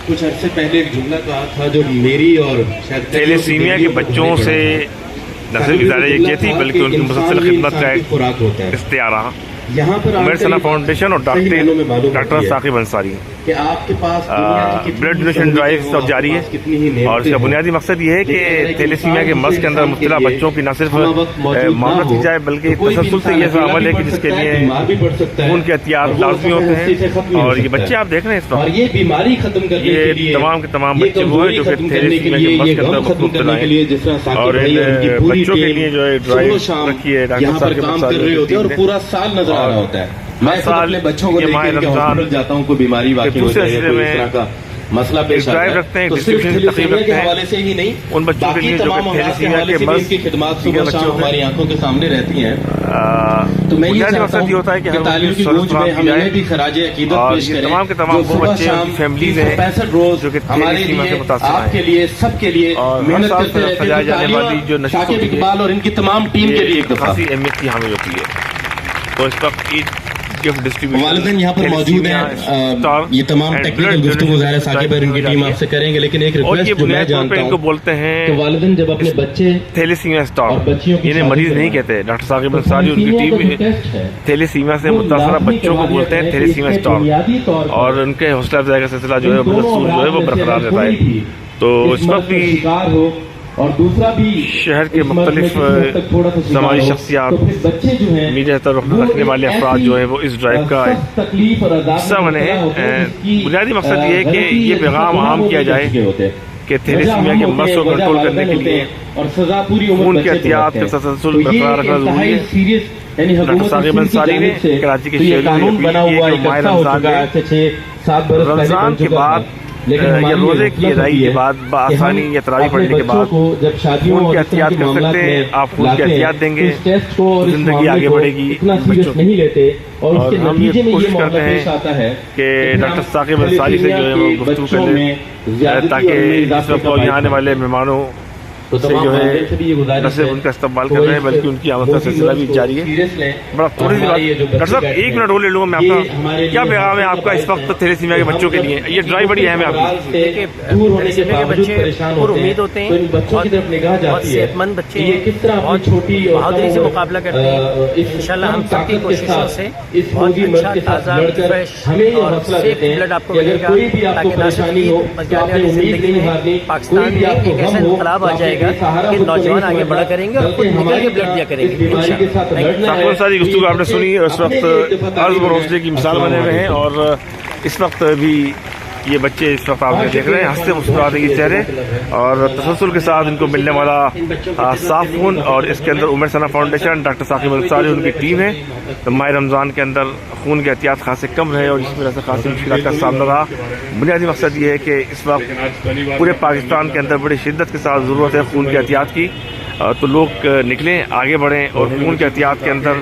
کچھ عرصے پہلے ایک جملہ کہا تھا جو میری اور شاید تھیلیسیمیا کے بچوں سے نہ صرف ادارہ یہ تھی بلکہ ان کی مسلسل خدمت کا ایک اختیار رہا عمیر ثنا فاؤنڈیشن اور ڈاکٹر ثاقب انصاری کہ آپ کے پاس بلڈ ڈونیشن ڈرائیو سب جاری ہے اور اس کا بنیادی مقصد یہ ہے کہ تھیلیسیمیا کے مرض کے اندر مبتلا بچوں کی نہ صرف معاونت کی جائے بلکہ تسلسل سے یہ ایسا عمل ہے کہ جس کے لیے ان کے احتیاط لازمی ہوتے ہیں اور یہ بچے آپ دیکھ رہے ہیں اس وقت یہ بیماری ختم کرنے کے لیے یہ تمام کے تمام بچے وہ ہیں جو کہ تھیلیسیمیا کے مرض کے اندر مبتلا ہیں اور ان بچوں کے لیے جو ہے ڈرائیو رکھی ہے ڈاکٹر ثاقب انصاری اور پورا سال نظر آ رہا ہوتا ہے. میں اپنے بچوں کو ہاسپٹل جاتا ہوں, کوئی بیماری واقع ہوتی ہے, کوئی اس طرح کا مسئلہ پیش آتا ہے تو صرف تھیلیسیمیا کے حوالے سے ہی نہیں ان بچوں کے لیے جو کہ تھیلیسیمیا کے مرض کی خدمات صبح شام ہماری آنکھوں کے سامنے رہتی ہیں. تو میں یہ چاہتا ہوں کہ تعلیم کی گونج میں ہم انہیں بھی خراج عقیدت پیش کریں تمام کے تمام وہ بچے ان کی فیملیز ہیں 65 روز ہمارے لیے, آپ کے لیے, سب کے لیے محنت کرتے رہتے ہیں. ثاقب اقبال اور ان کی تمام ٹیم کے لیے ایک دفعہ اہمیت کی حامل ہوتی ہے. تو اس وقت والدین یہاں پر موجود ہیں, یہ تمام ٹیکنیکل گفتگو ظاہر ثاقب اور ان کی ٹیم آپ سے کریں گے, لیکن ایک ریکویسٹ جو میں جانتا ہوں بولتے ہیں کہ والدین جب اپنے بچے تھیلیسیمیا اسٹار انہیں مریض نہیں کہتے, ڈاکٹر ثاقب انصاری ان کی ٹیم تھیلیسیمیا سے متاثرہ بچوں کو بولتے ہیں تھیلیسیمیا اسٹار اور ان کے حوصلہ افزائی کا سلسلہ جو ہے جو ہے وہ برقرار رہتا ہے. تو اس وقت بھی اور دوسرا بھی شہر کے مختلف سماجی شخصیات, میڈیا پر رکھنے والے افراد جو ہیں وہ اس ڈرائیو کا حصہ بنے ہیں. بنیادی مقصد یہ ہے کہ یہ پیغام عام کیا جائے کہ تھیلیسیمیا کے مرض کو کنٹرول کرنے کے لیے خون کے احتیاط کا تسلسل برقرار رکھنا ضروری ہے. ڈاکٹر ثاقب انصاری نے کراچی کے شہریوں رمضان کے بعد یا روزے کی ادائیگی کے بعد بآسانی یا تراویح پڑھنے کے بعد خون کی احتیاط کر سکتے ہیں. آپ خون کی احتیاط دیں گے زندگی آگے بڑھے گی بچوں کی. اور ہم یہ کوشش کرتے ہیں کہ ڈاکٹر ثاقب انصاری سے جو ہے وہ گفتگو کر لیں تاکہ اس وقت یہاں آنے والے مہمانوں سے جو ہے نہ صرف ان کا استقبال کر رہے ہیں بلکہ ان کی آمد کا سلسلہ بھی جاری ہے. بڑا تھوڑی سی بات ڈاکٹر صاحب, ایک منٹ ہو لے لوں میں آپ کا کیا پیغام ہے آپ کا اس وقت تھیلیسیمیا کے بچوں کے لیے؟ یہ ڈرائیو بڑی اہم ہے آپ کی. تھیلیسیمیا کے بچے پر امید ہوتے ہیں, بہت صحت مند بچے ہیں, بہت بہادری سے مقابلہ کرتے ہیں. انشاءاللہ ہم سب کی کوششوں سے بہت اچھا تازہ فریش اور سیف بلڈ آپ کو ملے گا تاکہ نہ صرف بچنے والی زندگی میں پاکستان میں ایک ایسا انقلاب آ جائے کہ نوجوان آگے بڑھا کریں گے اور خود نکل کے بلڈ دیا کریں گے. ثاقب انصاری گفتگو آپ نے سنی, اس وقت عزم اور حوصلے کی مثال بنے ہوئے ہیں اور اس وقت بھی یہ بچے اس وقت آپ دیکھ رہے ہیں ہنستے مسکراتے کے چہرے اور تسلسل کے ساتھ ان کو ملنے والا صاف خون, اور اس کے اندر عمیر ثنا فاؤنڈیشن ڈاکٹر ثاقب انصاری ان کی ٹیم ہے. ماہ رمضان کے اندر خون کی احتیاط خاصے کم رہے اور اس وجہ سے خاصی مشکلات کا سامنا رہا. بنیادی مقصد یہ ہے کہ اس وقت پورے پاکستان کے اندر بڑی شدت کے ساتھ ضرورت ہے خون کی احتیاط کی. تو لوگ نکلیں, آگے بڑھیں اور خون کے احتیاط کے اندر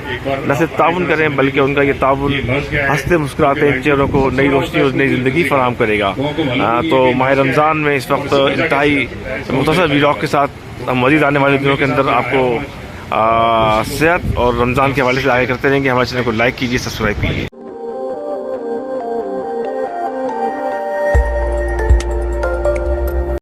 نہ صرف تعاون کریں بلکہ ان کا یہ تعاون ہنستے مسکراتے چہروں کو نئی روشنی اور نئی زندگی فراہم کرے گا. تو ماہ رمضان میں اس وقت انتہائی مختصر ویلاگ کے ساتھ ہم مزید آنے والے دنوں کے اندر آپ کو صحت اور رمضان کے حوالے سے آگے کرتے رہیں گے. ہمارے چینل کو لائک کیجیے, سبسکرائب کیجیے.